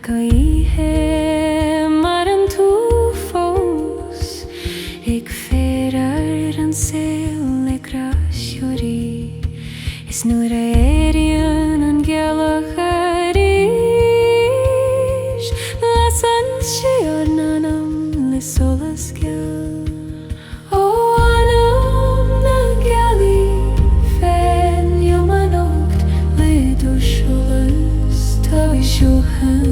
Gaoithe mar an tú fós ag férar an Ceol ag grasúí is nuair a Ériu an Geala ríis las an siar Anam le solas Ceol ó Anam na Gealaí féin liomanacht le do solas tá i siúhan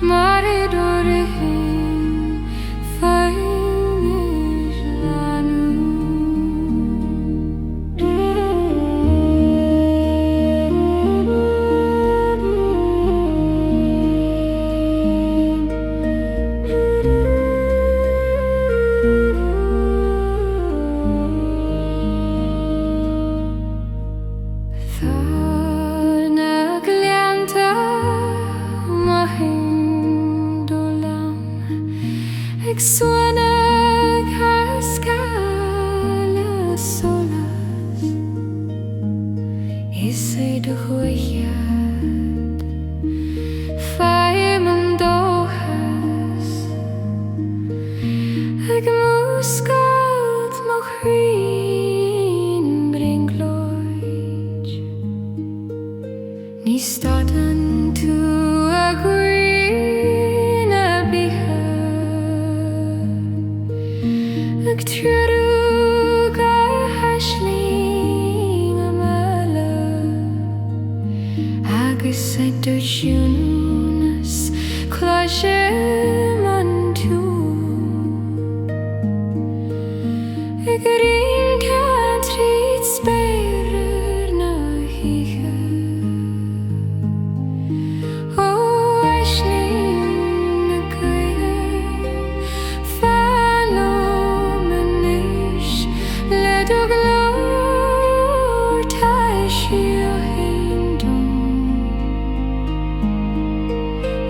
Mare dore suona cascala solas Isai de huiad Fuaim an dóchas Ag muscad mo chrín bring gloid Ní stadan tú a green a biha Ag trúg a haisling a mala Agus a gciúnas cloch an tú Ag rin Thagann Tríd speirir na hiche Ó aisling na gaoithe Fallom an éis le do glór tá siú haindom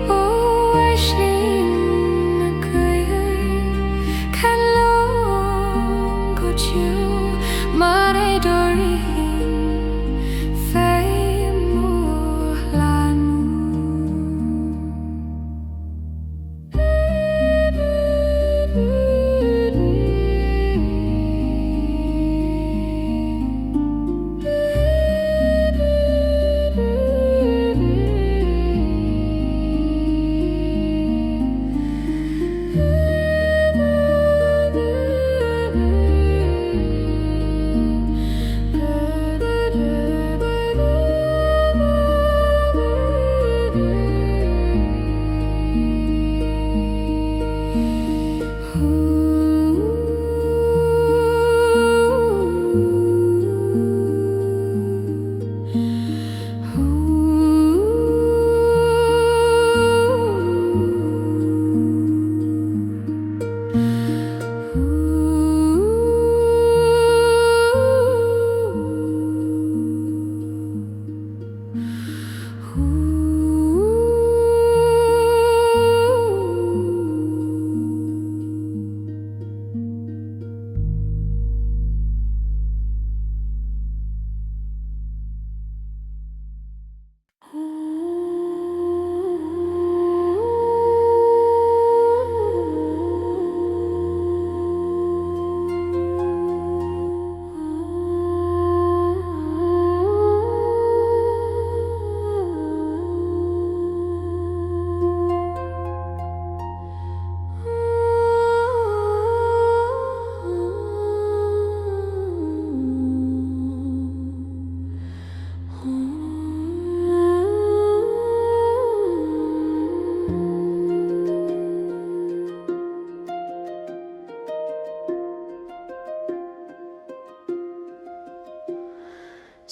Ó aisling na gaoithe Callum go tú mar é doirhin Féim mór lánú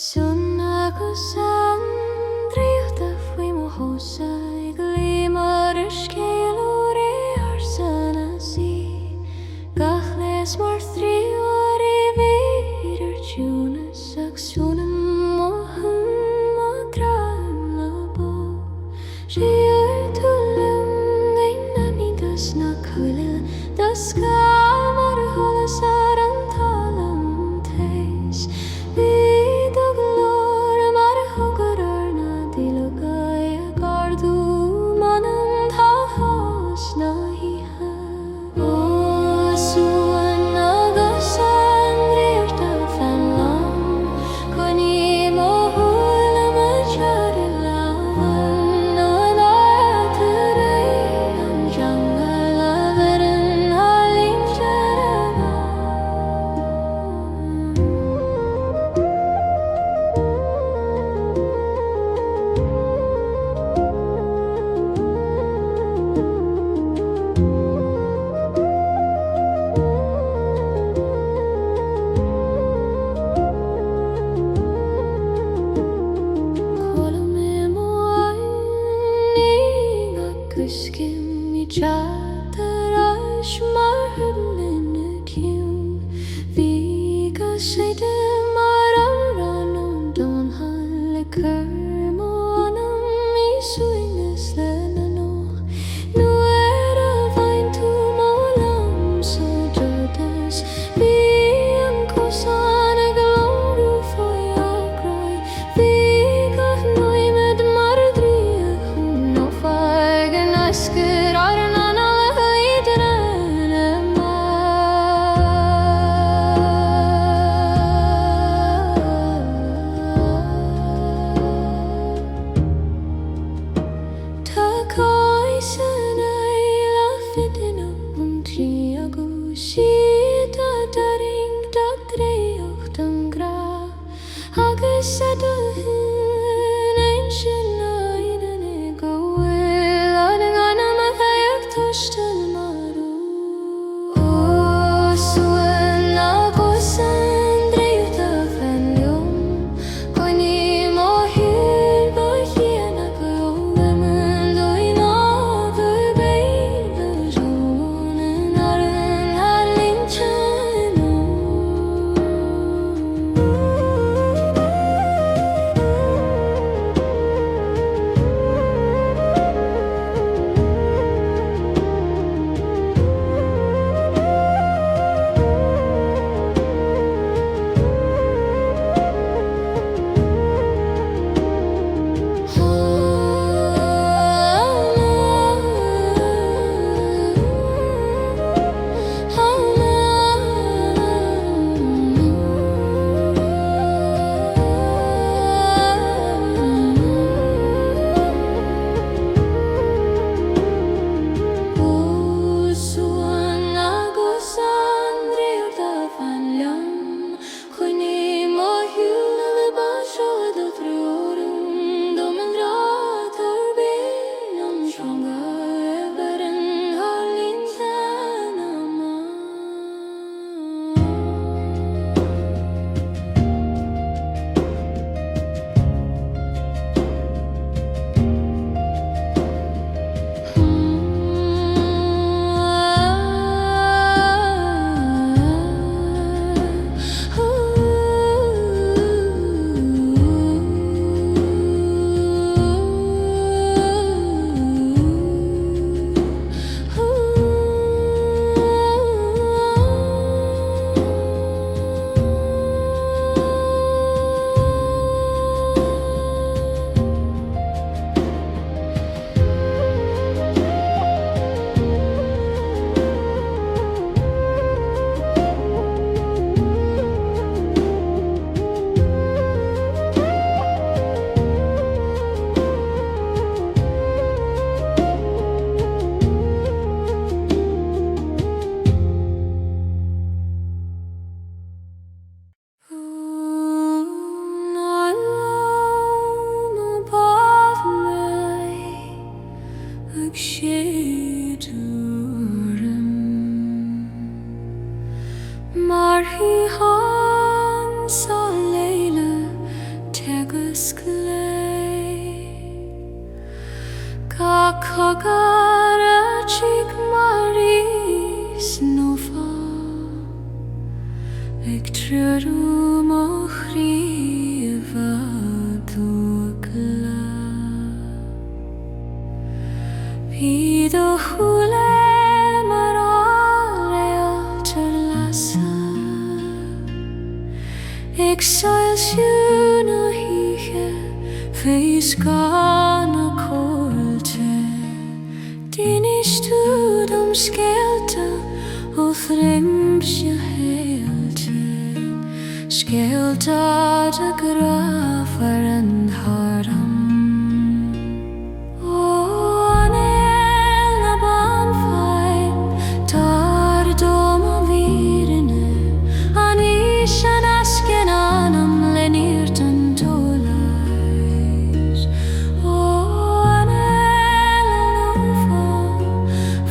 Sunna cosán draíochta Fuaim ó haoise Ag líomar Ceol ársa na sí Gach leis mar tríomhar I bhídir gciúnas Ag súnam ó hum a grán le bó Riúr tú lum nAigne dus na cúile dusk mar a tholas ar an talam teis Suing is the no, no era vain to mola. húle mar áréaltar lasa ag sail siúna híche faoi scáth na cóilte Dínis túdum scéalta ó frimse héalte Scéalta de graf ar an haram Ó Anáil na Banfhidh tar dom a bhírinne Anis an ascin Anam le nírt an tólais Ó Anáil an ufa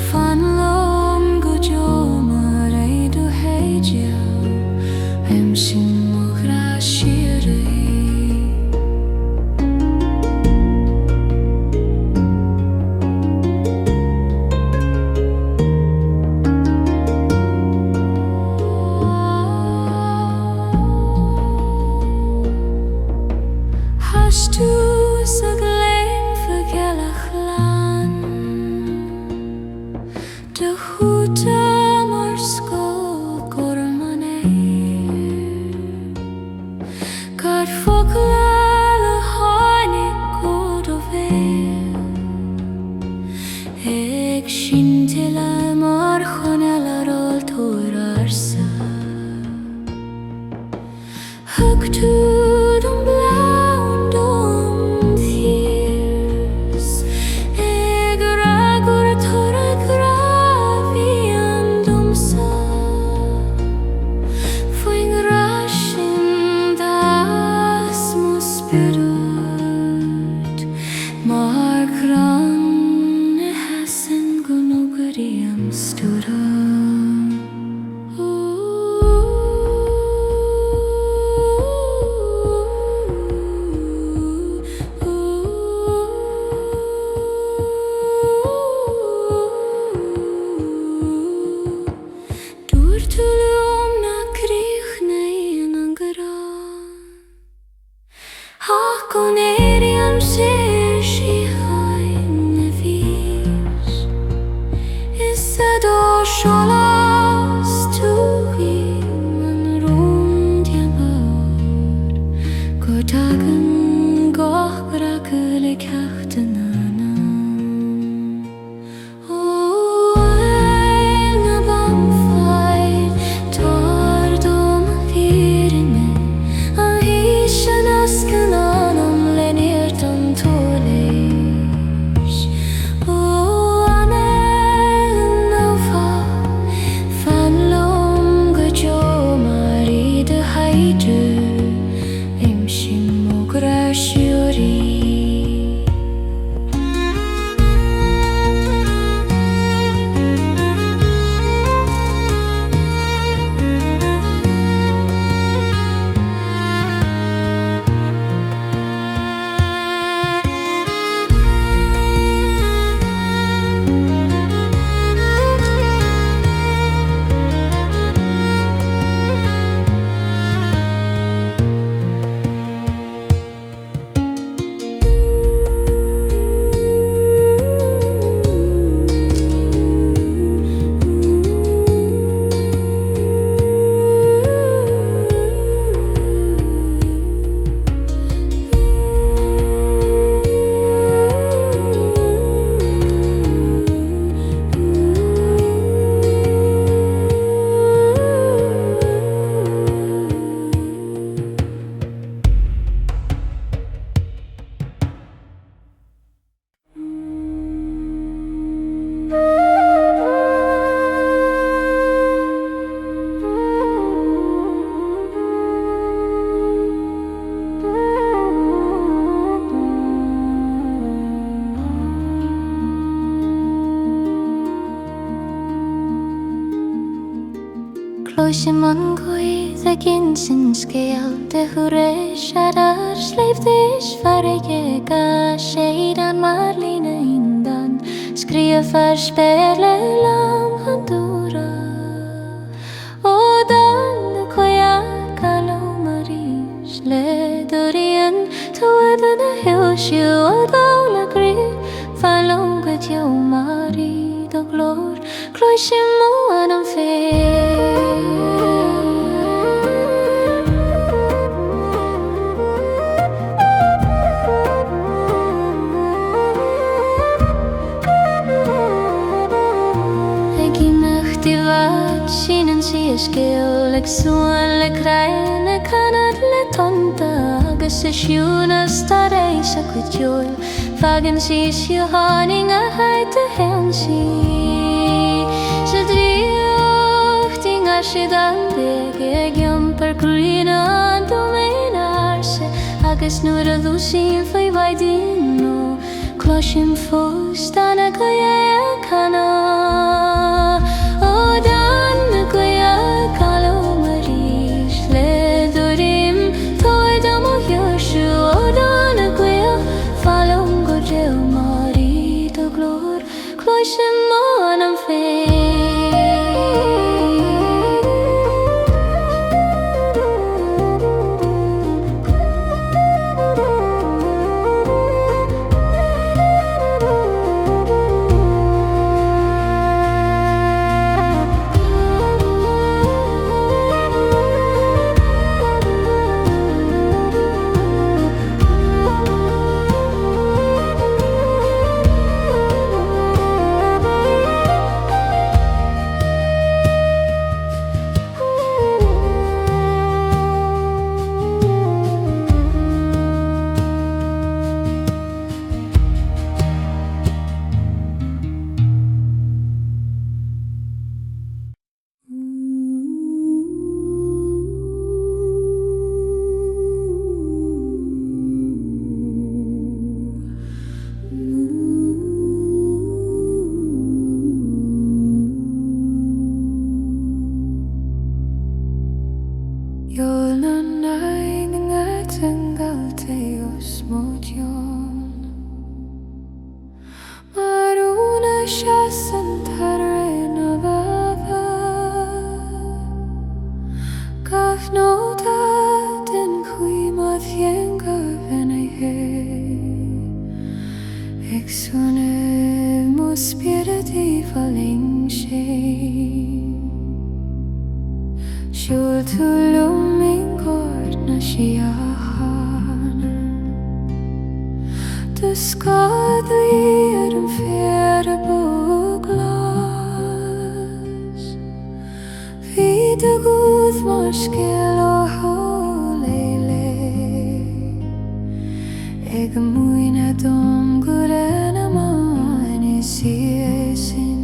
fan lom go deomar éidir héideal sin mo ghraisiúra Has tú sa gléim faoileach lean de chúta mar scóil gorman Cad fogla le tháinig go do bhéal ag sin tile mar chonel ar altóir ársa Thug tú dom blán dom thírs ag ragur torag rafi an domsa Fuaim rasin das mo spirit mar gran hasan go nogari am stura Dúir tú lom na críochna in an garán Ach gon Ériu an séir sí chaim na bhís Is a dó seolas túí an rún diabhar Go tagan gach braca le ceachtain Anam Ó Anáil na Banfhidh tar dom a bhírinne Anis an ascin Anam le nírt an tólais Ó Anáil an ufa fan lom go deomar éidir héideal sin mo ghraisiúra Cloisim an Gaoithe gin sin scéal de thuéis ar sleifdís farige ga séad an mar lína indan scríomh ar spéile lam an dúra ó dan na coiach galómarís le dúríon tuad na hiúisiú ó dála grí fallom go teomarí cloisim mó anam Ceol ag suan le crain a canad le tonta agus is gciúnas taréis a cuidiúil fagan sí siúhaning a haid a hen sí sa draíochta nga siad an big ag iompar cruína an domain ársa agus nuair a dhúsín faoi bhaidín cloisim fós dan a Gaoithe cloisim mó anam The scáth ar an féar a buglas Bhí de gúd mar scéal ó hálaile Ag a muoine dom go Renewal is sin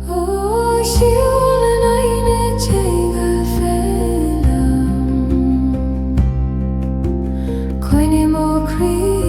Ó Ceol an nAigne teanga féileacán Coinnim ó Críd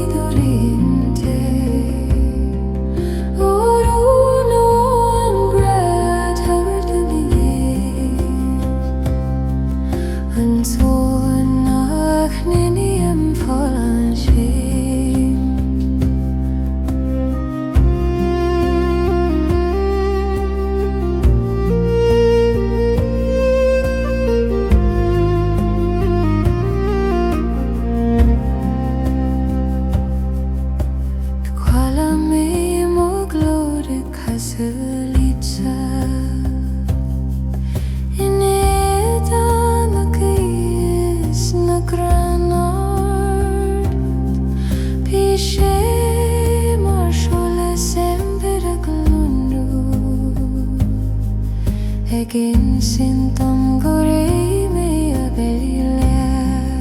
Egin sintom go raibh mé a bhFéileacht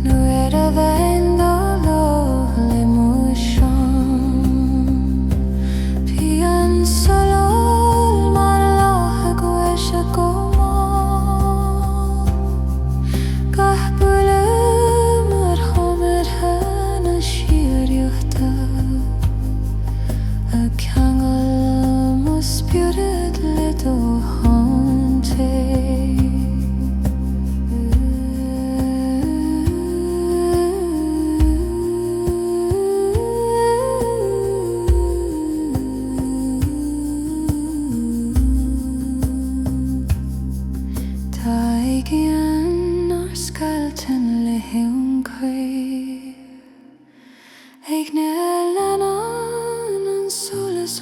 nuair a bhain dá láth le muisán Bhí an solol mar láth a gcuais a go Gach bula mar chomartha na siúriuachta a ceangal Spirit little haunted Thagann ar scáiltean le haon cuir Ag na leanán an solas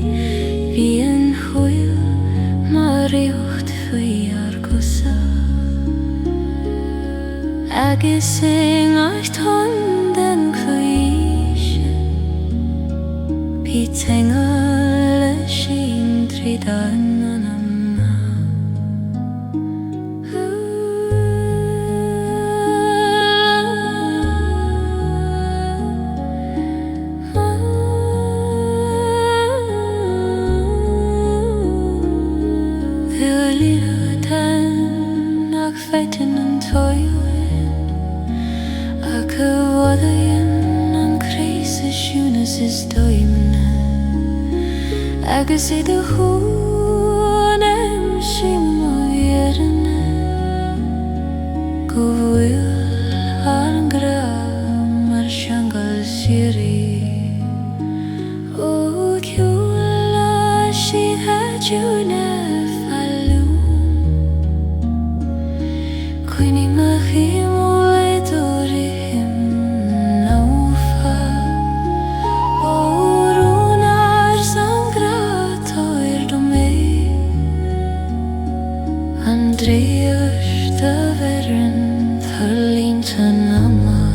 agus sing art hon den haoise Bí teingel sin tríd Anam Feiten an toilin a cywadain an creis y gciúnas is doimne agus I dy hwn sim o ierne go bhfuil an gram ar seangal siri o Ceol si hadúne draíochta verin tharlínta nama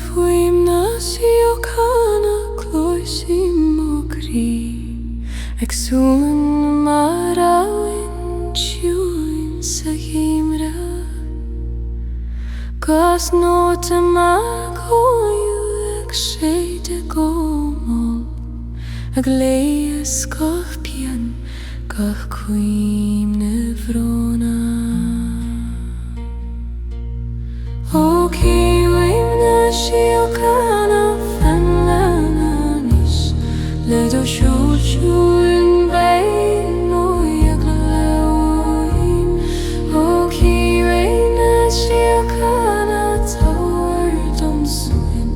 Fuaim bhFéileacán a chlóisim ó grí ag súlan mar áin tiúin sa chéimre Gás nóta mar cóiú ag sé de gomol ag lé a scáth pian gach cuaim na bhróna O Fuaim bhFéileacán a fanlanis le do siúlsiúin bein ó gcloch O Fuaim bhFéileacán a táir domsuin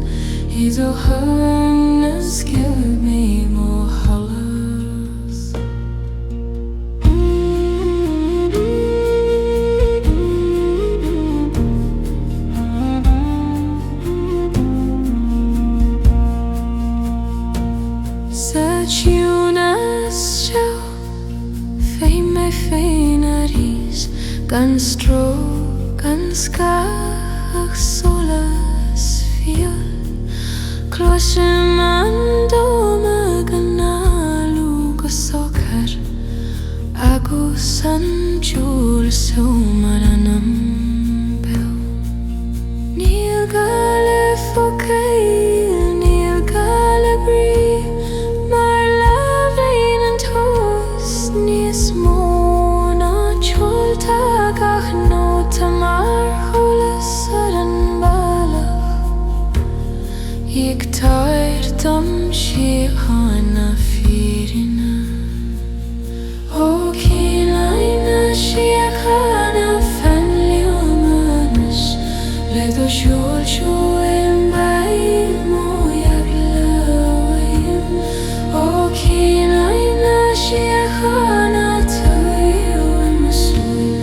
I do hana scéal mé mo halas gciúnas seo féin mé féin a rís gan stró gan scáth solas fiol cloisim an dóma gan alú go socar agus an dúil mar Anam beo Níl gala focail níl gala brí mar lafraín an tost níos mó ná teolta gach nóta mar cholas ar an bailach ag táir dom sí hána fírinne O Ceol bhFéileacán a fanlanis le do siúlsiúin bein ó gcloch O Ceol bhFéileacán a táir masúin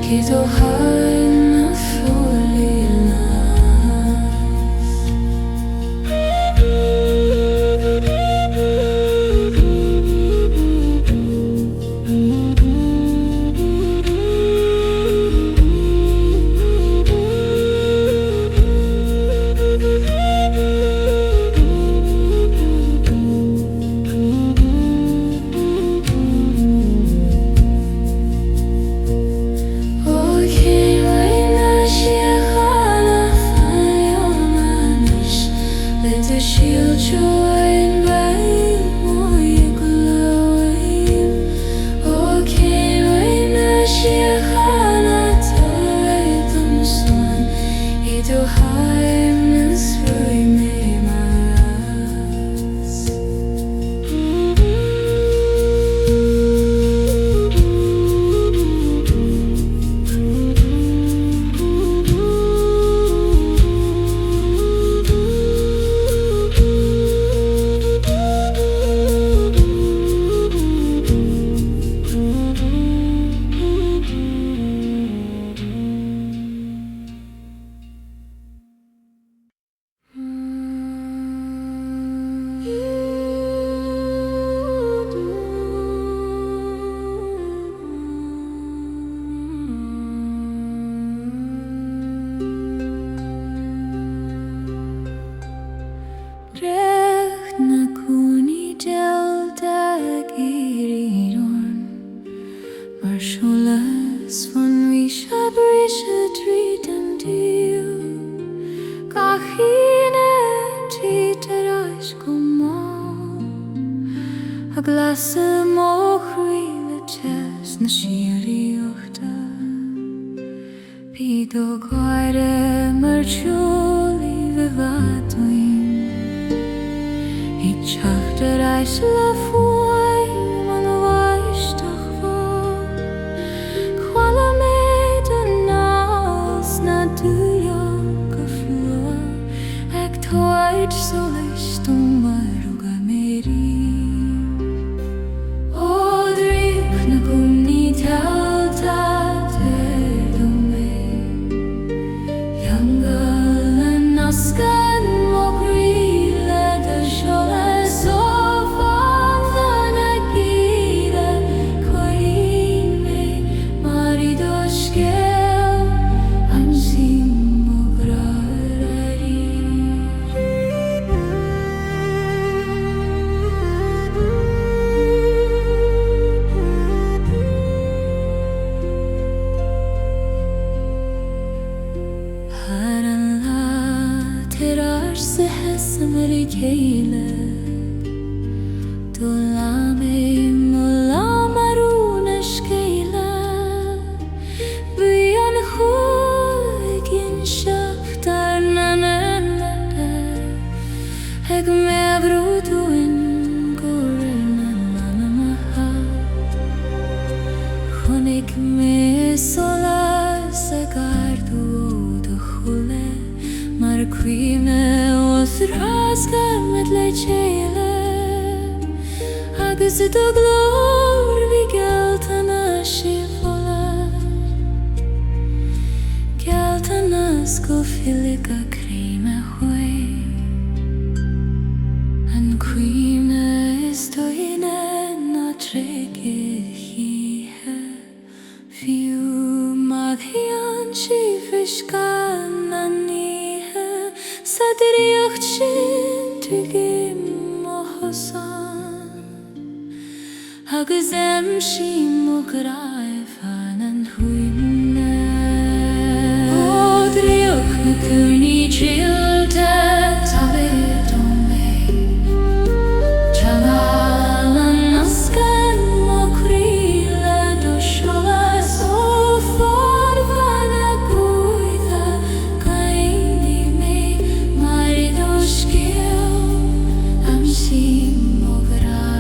Cí do hána fóileanna glas mo chríle tes na síríochta Bíd ó gáire mar tiúlaí bhfadhain I teachtar eis le fuaim an bhaisteach bhá Chwala méid an nás na dúileach go flua ag tóid solas tómar uga mérí Ó dríoch na gúmní tealta Scan mo gríle de seolas ó fáil na gíle Coirín mé mar I do scéal an sim mo graí Ársa hesamar I Geala Dúla mé mula marúna scéile Bhí an chuigin seacht ar na nile Ag mé brúdúin gúir na manamaha Chonig mé solas ag ardú ó do chula Mar cuimne os rasca med le chéile Agus I do glór bhí gealtana sí fola Gealtanas go bhFéileacán críime chuai An cuimne is doine na tréige híthe Fiú mag hían sí friscan na Sa draíocht sin tuigim mo cosán Agus sí mo graibh an huimne Ó draíoch na cúnaí tríolte tabhair do mé Tonal an nascan mo chríle do seolas ó fáil na Gaoithe Gaoithe mé mar I do scéal am sim mo graí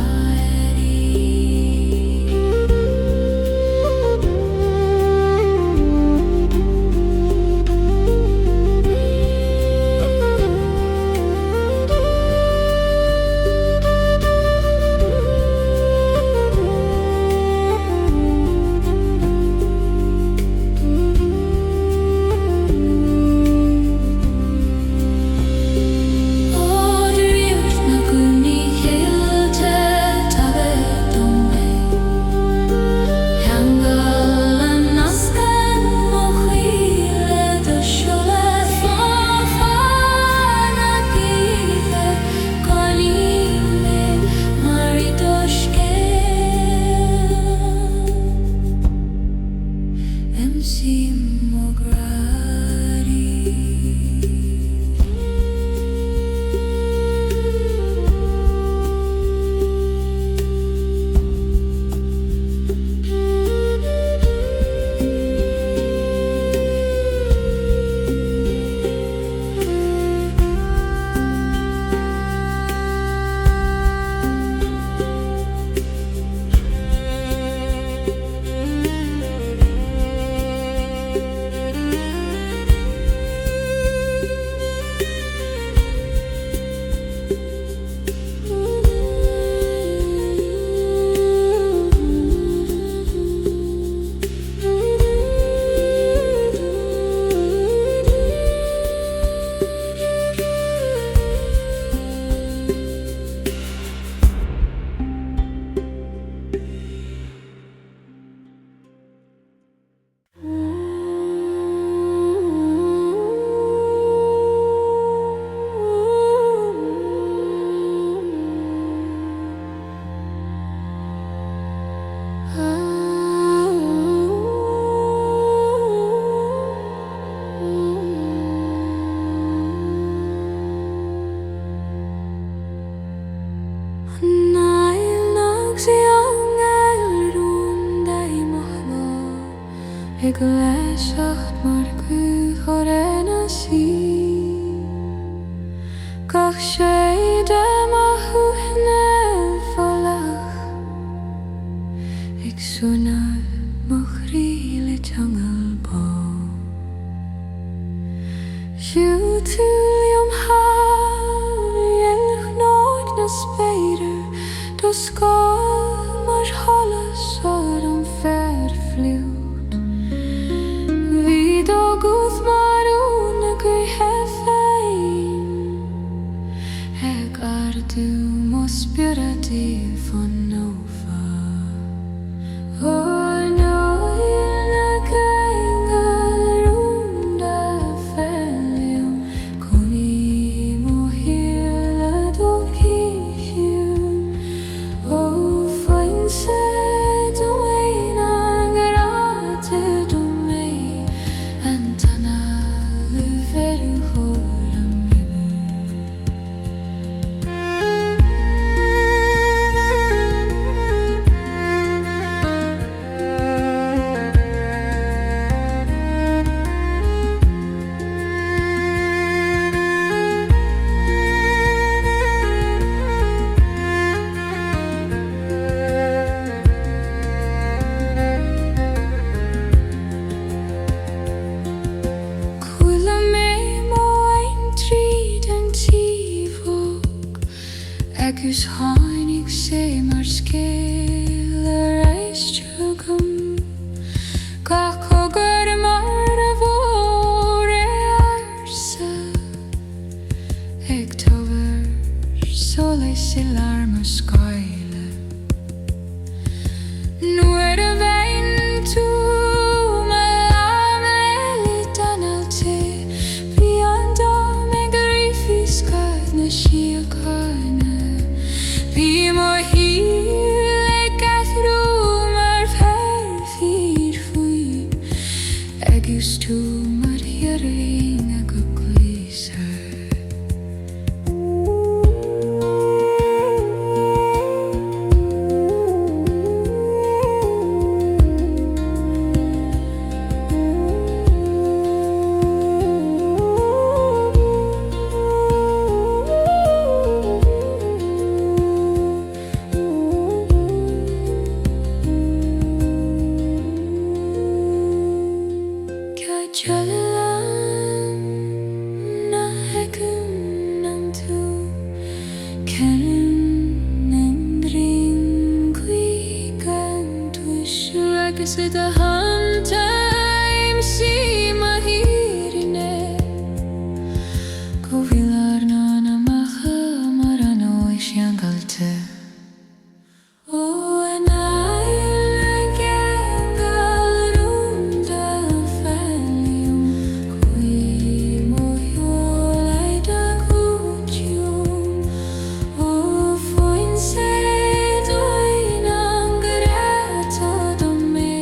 go leis acht mar chorena sí gach sé ma thuithne fallach ag súna mo chríle teangal bá siú túlium elch nóid na spéidir do scáth mar hallas ar an ferfliút hí do gúth marún a gríthe féin ag ardú mo spirití fan nófa Anáil na gaingarún da féiliam coní mo hiarla do cíisiún ó Fuaim sé do mhaoine angaráte do mé an tonal veru chóir an Cuaille mé mo ein tríd an tíomhóg agus tháinig sé mar scéal a reis trúgam gach cogar mar a bhór ársa ag tabhar solas i larma scaile nuair a bhain tú ma larm leili danalte bhí an dom ag rifi scáth na síocáine bhí mo híl ag gaithrú mar fearfír faoi agus tú mar hiaring a go gléasa Geala na hecún an tú ceann an dring gan tuisú agus I do hantaim sí ma hírinne go bhílar ná na macha mar an haoise an gaillte ó Anáil na gaingarún da féiliam chuí mo heolaid a gúteún ó Fuaim sé do mhaoine angaráte do mé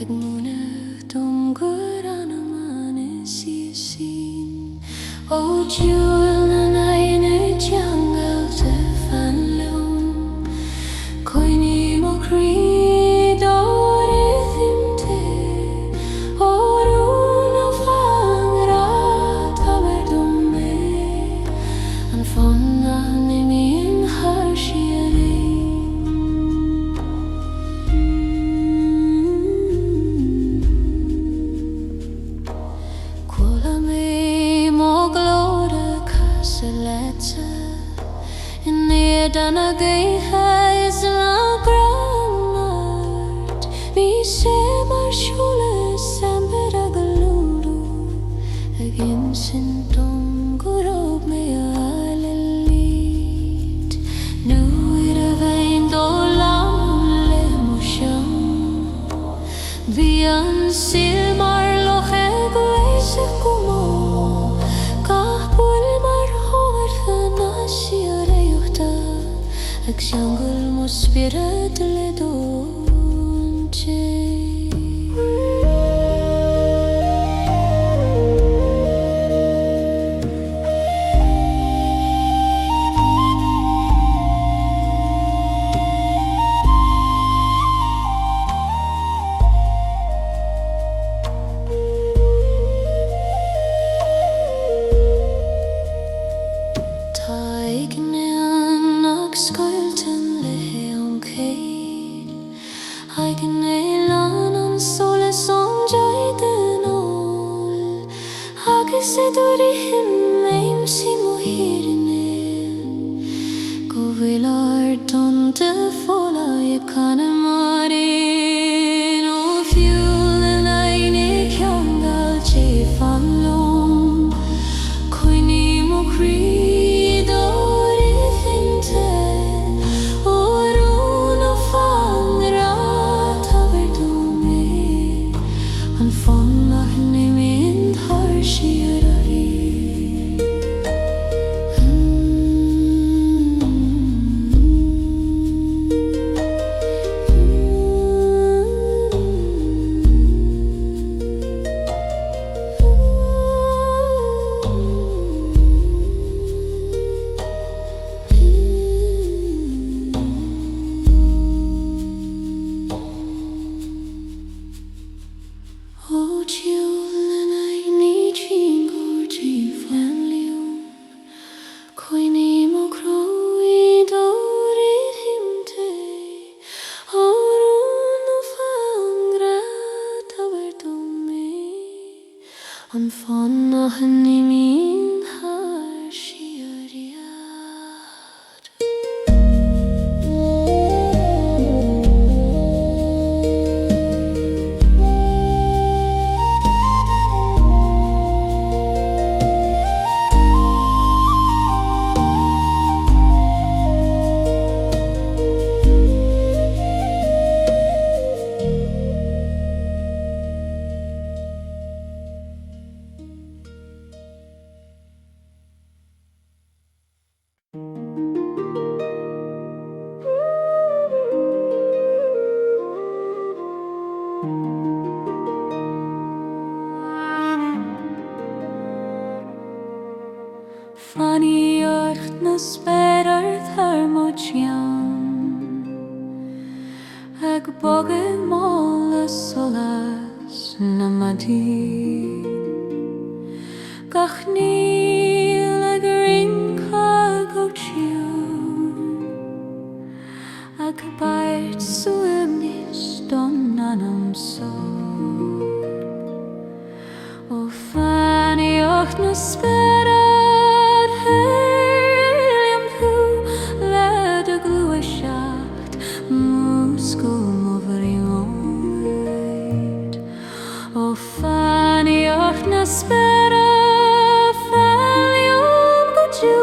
Ag múna dom gur Anam an is O Ceol nAigne Gaoithe fan leon Coine mo creed or ithimte Oruna fangra taberdume An fonna nimin harshiere Quola me mo glóra casaletta In the dana Gaoithe is la granard Mi se mar shule semper a galuru Agin sintum gurob me alelid Nu ira vein do lam le motion Vian sil mar loche gweise kumo Kahpul mar hover fanasi draíochta Ag siangul mo spirit le donche Thagann ag scoiltan le an céad Thagann an solas an jaidanol Agus dúri him aim si mo hirine Go bhfuil donta fóla I canna marin O fiúil nAigne Gaoithe fan leon Coine mo creed or ithimte Oruna fangra taberdume An fonna nimin harshiere O Ceol nAigne Dreamwork fan leon Coine mo creid or ithimte Oruna fangra taberdume An fonna nimin harshiere Faniart na sperar thermotian Ag boge molla solas na madi Gach níl ag rinca go tune Ag bairt suimis don Anam so O faniart na sperar Spera felium go tu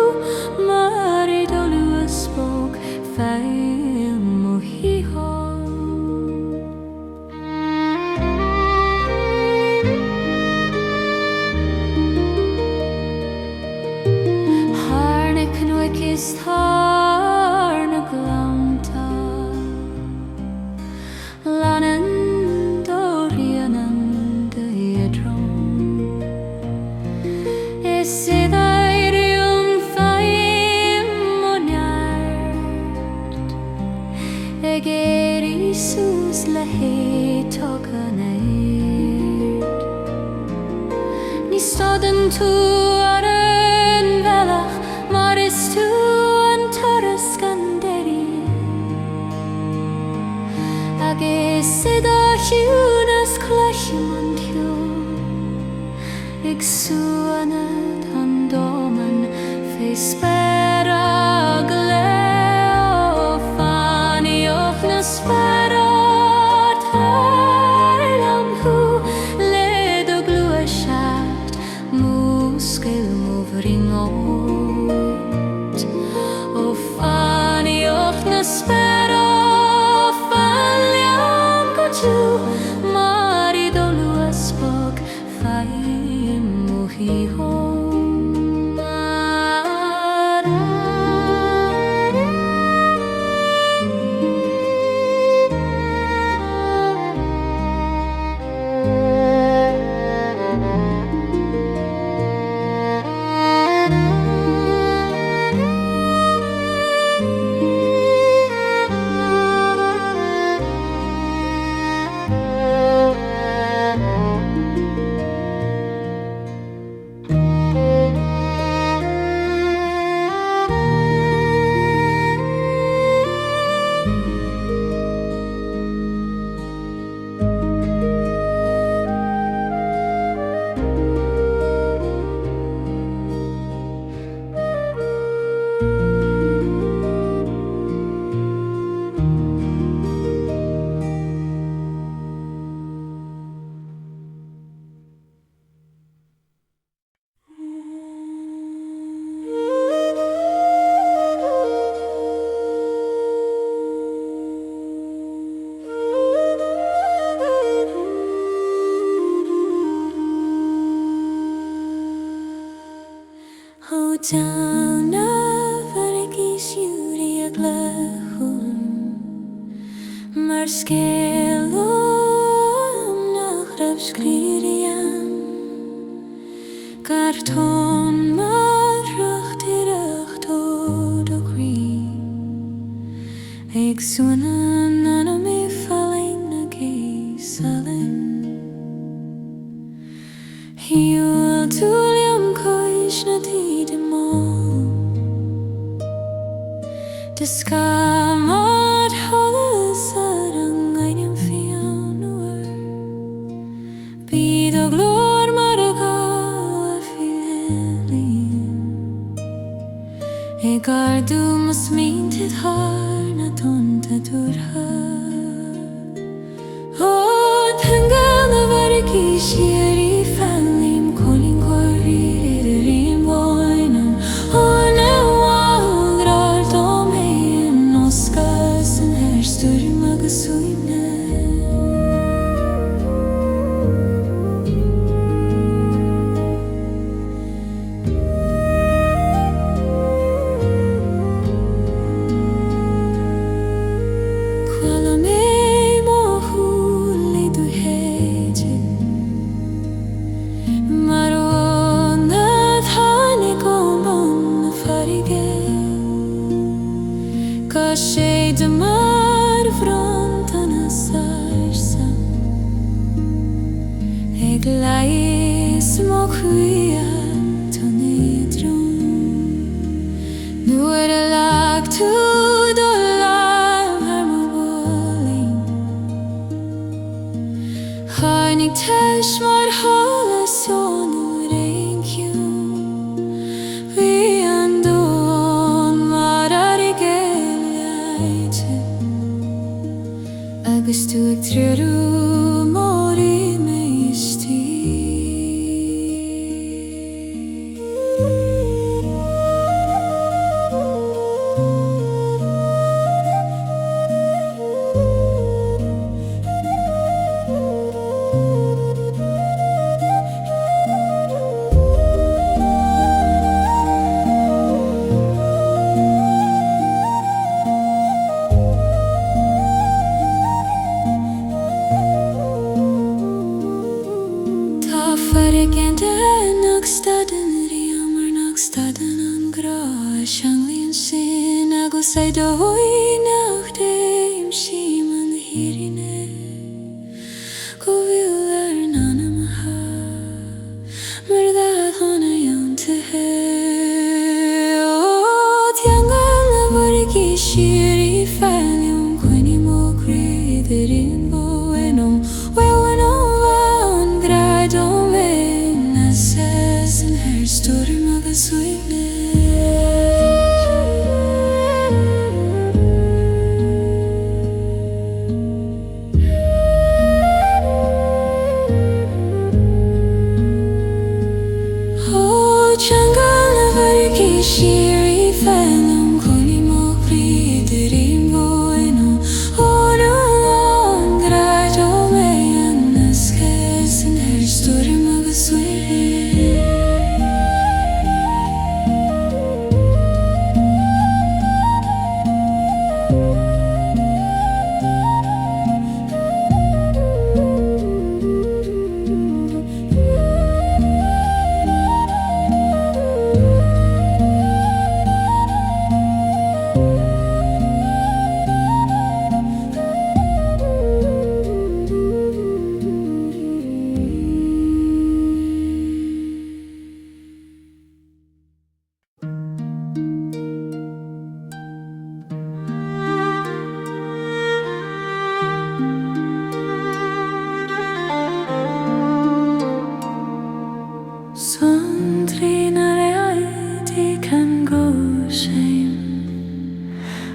Mari dolu spoke fail mo hiho Harnik and wikis harna glanta Lanen dorianan de yadron Is it tú ar an bhealach, mar is tú an turas gan deirí. Agus sid a gciúnas clochim an thiú, ag súanad an dóman faoi spera gle ó faoineoch na spera tairlam thu le do glua seacht múscail múbhring ót ó faoineoch na spera failliam go tú mar I do luas bog faim muhi hó. Down Ríochta mar scéal nach raibh scríriam gar tón mar ruchtireacht ó do chrí ag súnan Anam I falling na gcéalin hiúil túliam cois na tíide mó Discamad holas ar an nAigne fianúir Bíd ó glór mar a Gaoithe ag ardú mas míntiad thar na tonta dúrtha ó Thagann na bharraigh siar I fanlim colin choirí idir bháinam ó na bháil dom héan ó scáth san hairstúrim agus Fuaimne Cuala mé mo chúil I dú héide mar ó na tháinig ó mbun na farige Cá sé de mar bhront an ársa ag leis mo chuia tan éadrom nuair a lag tú do láim ar mo bhfuilín Tháinig teis mar hálas ó nuair éon ciúin bhí an dón mar ar I Gaoithe agus tú ag triarú mór I méistí Say do hoi nach deim siman hirine Go vill Anam ha Mar that hana storm agus sweetness. Oh, jungle of Arki Shiri Phelim Kuni Mokri Dreamwork. Oh, no long Draíochta me and the scars and her storm agus sweetness.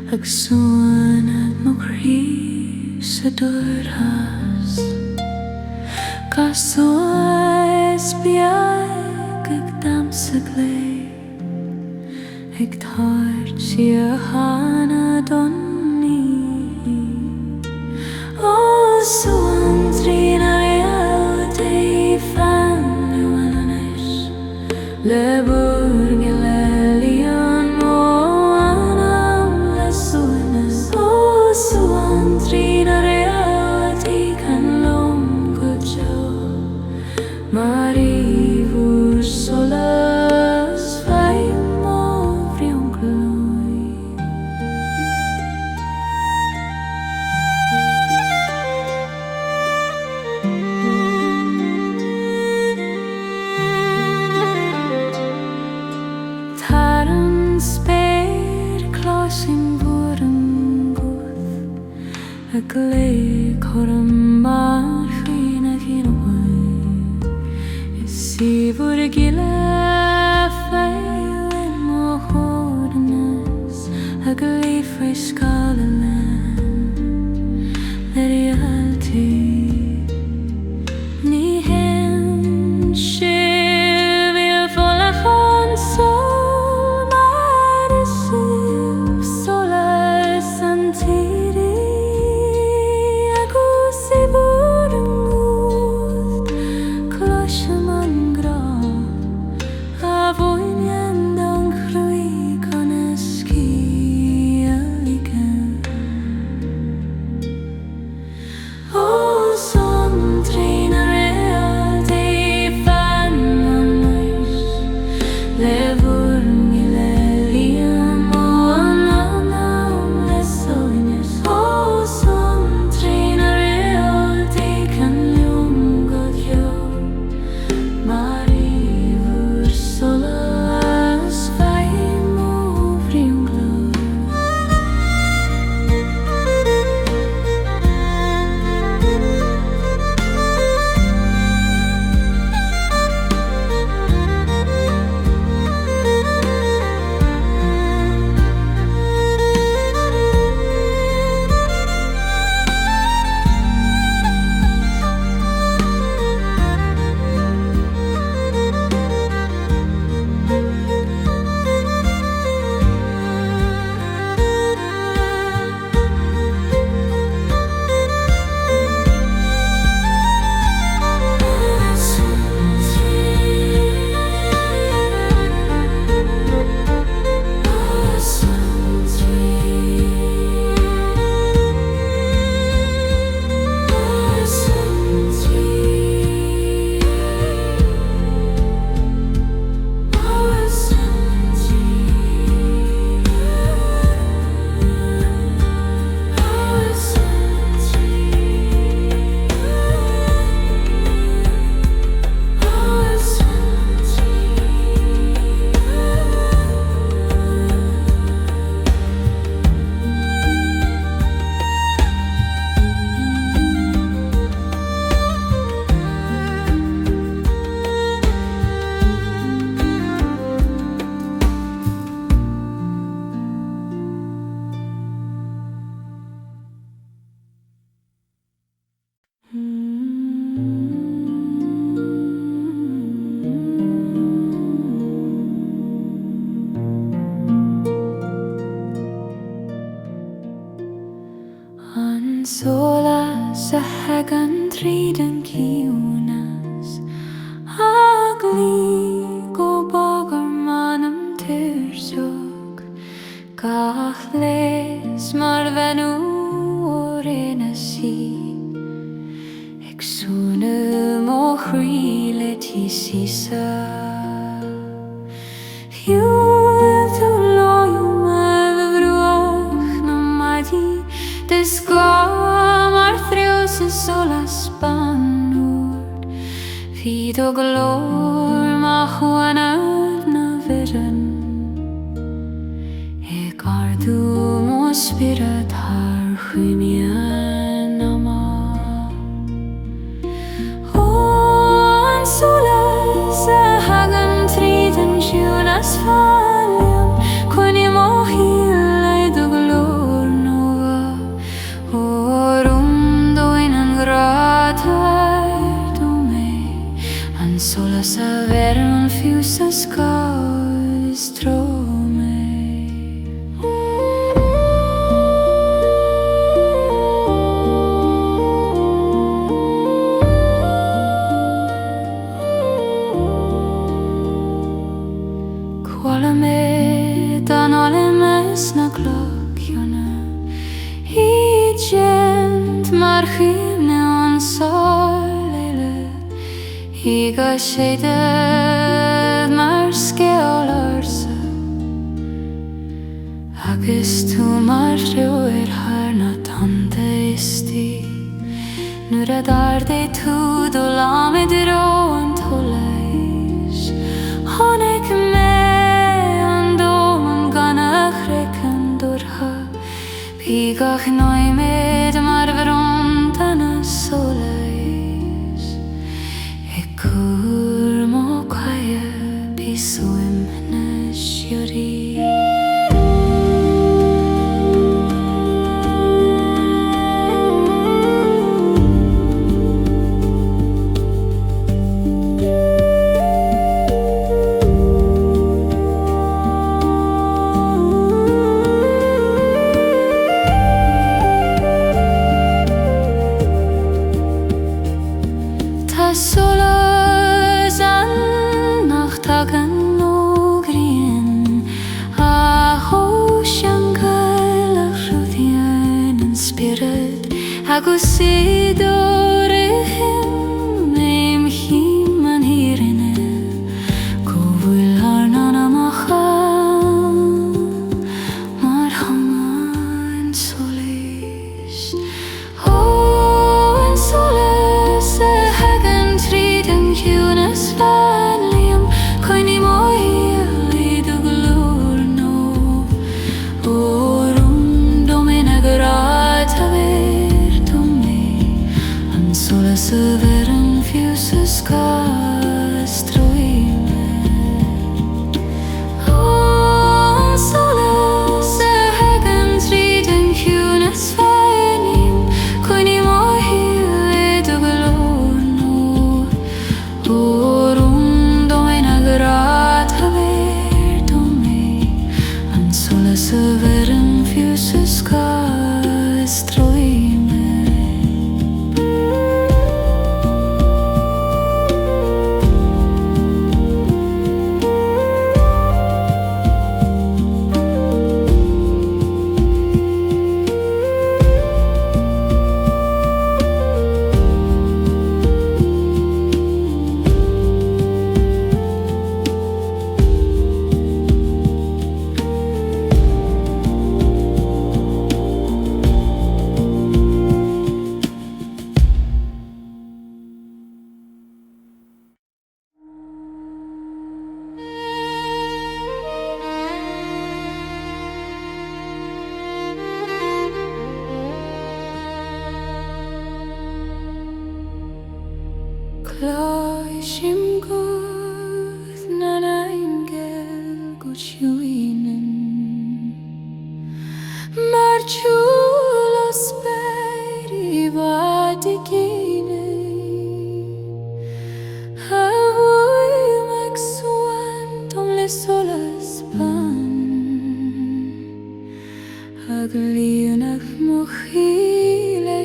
Ag suanad mo crí sa dúrthas Cosás beag ag damsa glé Ag tart si a hána donní Ó suan trín a réaltaí fannualanis Le búrge le líon mó Anam le suanas Ó suan trín a réaltaí can lom go jo Marívúr solas faim ó bhrion glói Taran spéir closin búran gúth A glé choram mar chuin a chinahai Is si búr a Geala faoi mo chódanas A glé friscála len Le rialtaí Ní hen sibh a bhFéileacán sol Mar is sibh solas an tíri Agus i búr an gúth Cloisiam an grá A bhfuinnean don chruí con a scíalaigh Ó son trín a réaltaí fannanis Le bhúrne le líon mó Anam le soineas Ó son trín a réaltaí can liom go cheo Marívúr solas faim ó bhrion glói Sola sa Thagann Tríd gciúnas Agli go bagar manam tirsog Gach les mar venú orena si Ag súna mo chríle tísisa Fiúil loiú me bhruach na maidí Des mar thrios yn solas banwyd Fyd o glor ma chwanad na fydyn E gardw mo spirit har chwymian ama O an solas a Thagann Tríd yn gciúnas faliam Cwni mo hil ei do glor nova Sola sa veron fiusa scáth trome Quala me tonal mes na gcloch I gent mar chine an I gaoithe mar Ceol ársa Agus tú mar riúir har na tanta istí Nuair a dardaigh tú do lámid ró an tollais Honnig me an dóm gan a chric an dúrtha Bhí gach noimid mar bhrón dan a solais Cúr mo caia bí Fuaim na siúrí Tá sola Thagann ó grian A haoise an Gaelach rúdhian an spirit Agus siad o'r hym Eim chim an hirinne Go bhfuil ar nan amacha Mar hanga an solis O an solis a Thagann Tríd gciúnas Cwni mo hil I do glor no Orum domen ag rad a ver do me An solas a veran fiús a scáth trome O an solas a Thagann Tríd gciúnas fainim Cwni mo hil I do glor no Orum Rad a ver do me An solas a veran fiús a scáth trome Cloishim guth na nAigne go siúinen Mar chúla spéir I bhd I gine A bhuaim ag suan dom le solas ban Ag líonach mo chile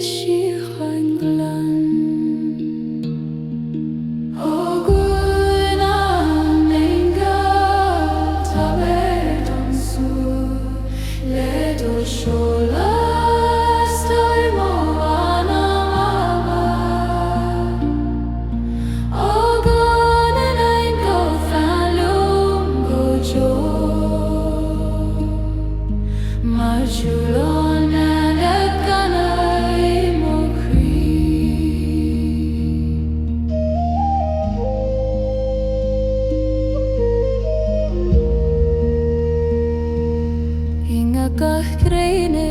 Gach greine